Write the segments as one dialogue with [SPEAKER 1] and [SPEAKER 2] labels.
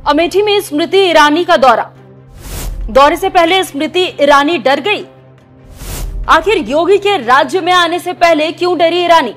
[SPEAKER 1] अमेठी में स्मृति ईरानी का दौरे से पहले स्मृति ईरानी डर गई। आखिर योगी के राज्य में आने से पहले क्यों डरी ईरानी?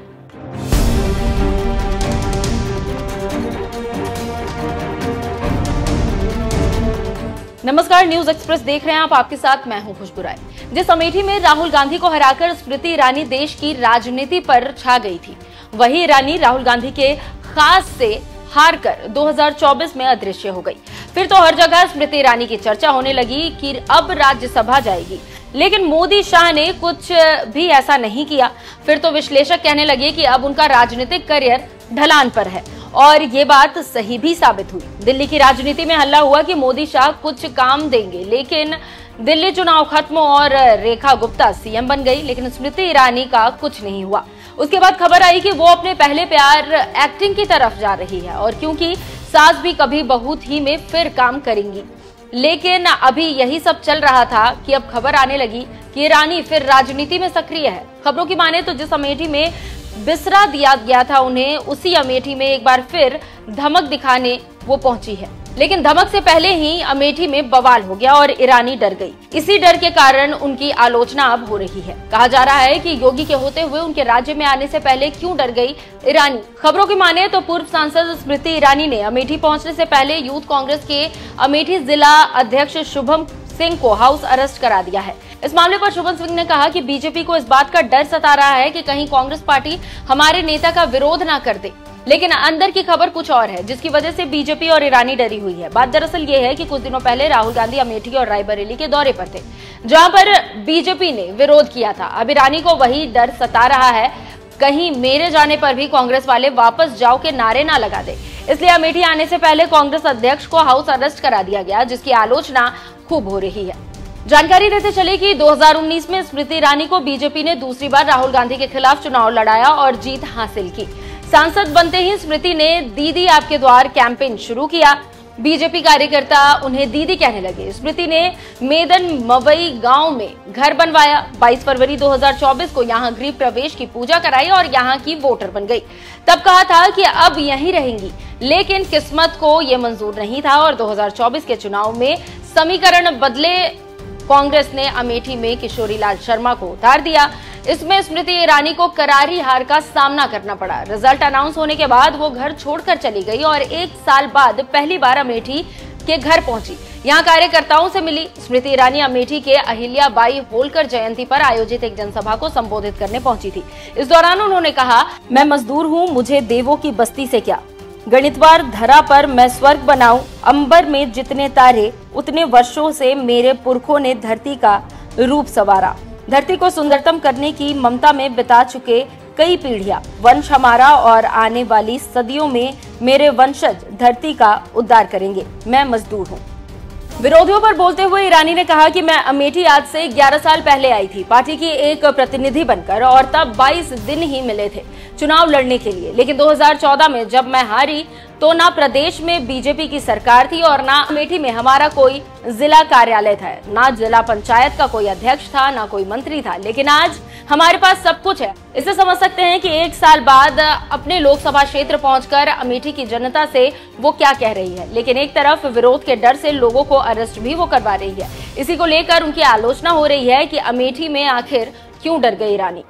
[SPEAKER 1] नमस्कार, न्यूज एक्सप्रेस देख रहे हैं आप। आपके साथ मैं हूं खुशबू राय। जिस अमेठी में राहुल गांधी को हराकर स्मृति ईरानी देश की राजनीति पर छा गई थी, वही ईरानी राहुल गांधी के खास से हारकर 2024 में अदृश्य हो गई। फिर तो हर जगह स्मृति ईरानी की चर्चा होने लगी कि अब राज्यसभा जाएगी, लेकिन मोदी शाह ने कुछ भी ऐसा नहीं किया। फिर तो विश्लेषक कहने लगे कि अब उनका राजनीतिक करियर ढलान पर है, और ये बात सही भी साबित हुई। दिल्ली की राजनीति में हल्ला हुआ कि मोदी शाह कुछ काम देंगे, लेकिन दिल्ली चुनाव खत्म और रेखा गुप्ता सीएम बन गई, लेकिन स्मृति ईरानी का कुछ नहीं हुआ। उसके बाद खबर आई कि वो अपने पहले प्यार एक्टिंग की तरफ जा रही है, और क्योंकि सास भी कभी बहू थी में फिर काम करेंगी। लेकिन अभी यही सब चल रहा था कि अब खबर आने लगी कि ईरानी फिर राजनीति में सक्रिय है। खबरों की माने तो जिस अमेठी में बिसरा दिया गया था उन्हें, उसी अमेठी में एक बार फिर धमक दिखाने वो पहुंची है। लेकिन धमक से पहले ही अमेठी में बवाल हो गया और ईरानी डर गई। इसी डर के कारण उनकी आलोचना अब हो रही है। कहा जा रहा है कि योगी के होते हुए उनके राज्य में आने से पहले क्यों डर गई ईरानी। खबरों की माने तो पूर्व सांसद स्मृति ईरानी ने अमेठी पहुंचने से पहले यूथ कांग्रेस के अमेठी जिला अध्यक्ष शुभम सिंह को हाउस अरेस्ट करा दिया है। इस मामले पर शुभम सिंह ने कहा कि बीजेपी को इस बात का डर सता रहा है कि कहीं कांग्रेस पार्टी हमारे नेता का विरोध न कर दे, लेकिन अंदर की खबर कुछ और है, जिसकी वजह से बीजेपी और ईरानी डरी हुई है। बात दरअसल ये है कि कुछ दिनों पहले राहुल गांधी अमेठी और रायबरेली के दौरे पर थे, जहां पर बीजेपी ने विरोध किया था। अब ईरानी को वही डर सता रहा है, कहीं मेरे जाने पर भी कांग्रेस वाले वापस जाओ के नारे ना लगा दे। इसलिए अमेठी आने से पहले कांग्रेस अध्यक्ष को हाउस अरेस्ट करा दिया गया, जिसकी आलोचना खूब हो रही है। जानकारी देते चले कि 2019 में स्मृति ईरानी को बीजेपी ने दूसरी बार राहुल गांधी के खिलाफ चुनाव लड़ाया और जीत हासिल की। सांसद बनते ही स्मृति ने दीदी आपके द्वार कैंपेन शुरू किया। बीजेपी कार्यकर्ता उन्हें दीदी कहने लगे। स्मृति ने मेदन मवई गांव में घर बनवाया। 22 फरवरी 2024 को यहां गृह प्रवेश की पूजा कराई और यहां की वोटर बन गई। तब कहा था कि अब यहीं रहेंगी, लेकिन किस्मत को यह मंजूर नहीं था और 2024 के चुनाव में समीकरण बदले। कांग्रेस ने अमेठी में किशोरीलाल शर्मा को उतार दिया। इसमें स्मृति ईरानी को करारी हार का सामना करना पड़ा। रिजल्ट अनाउंस होने के बाद वो घर छोड़कर चली गई और 1 साल बाद पहली बार अमेठी के घर पहुंची। यहां कार्यकर्ताओं से मिली। स्मृति ईरानी अमेठी के अहिल्याबाई होलकर जयंती पर आयोजित एक जनसभा को संबोधित करने पहुंची थी। इस दौरान उन्होंने कहा, मैं मजदूर हूं, मुझे देवों की बस्ती से क्या, गणितवार धरा पर मैं स्वर्ग बनाऊं, अंबर में जितने तारे उतने वर्षों से मेरे पुरखों ने धरती का रूप संवारा। धरती को सुंदरतम करने की ममता में बिता चुके कई पीढ़ियां, वंश हमारा और आने वाली सदियों में मेरे वंशज धरती का उद्धार करेंगे। मैं मजदूर हूँ। विरोधियों पर बोलते हुए ईरानी ने कहा कि मैं अमेठी आज से 11 साल पहले आई थी पार्टी की एक प्रतिनिधि बनकर, और तब 22 दिन ही मिले थे चुनाव लड़ने के लिए। लेकिन 2014 में जब मैं हारी तो ना प्रदेश में बीजेपी की सरकार थी और ना अमेठी में हमारा कोई जिला कार्यालय था, ना जिला पंचायत का कोई अध्यक्ष था, ना कोई मंत्री था। लेकिन आज हमारे पास सब कुछ है। इससे समझ सकते हैं कि 1 साल बाद अपने लोकसभा क्षेत्र पहुंचकर अमेठी की जनता से वो क्या कह रही है। लेकिन एक तरफ विरोध के डर से लोगों को अरेस्ट भी वो करवा रही है। इसी को लेकर उनकी आलोचना हो रही है कि अमेठी में आखिर क्यों डर गई ईरानी।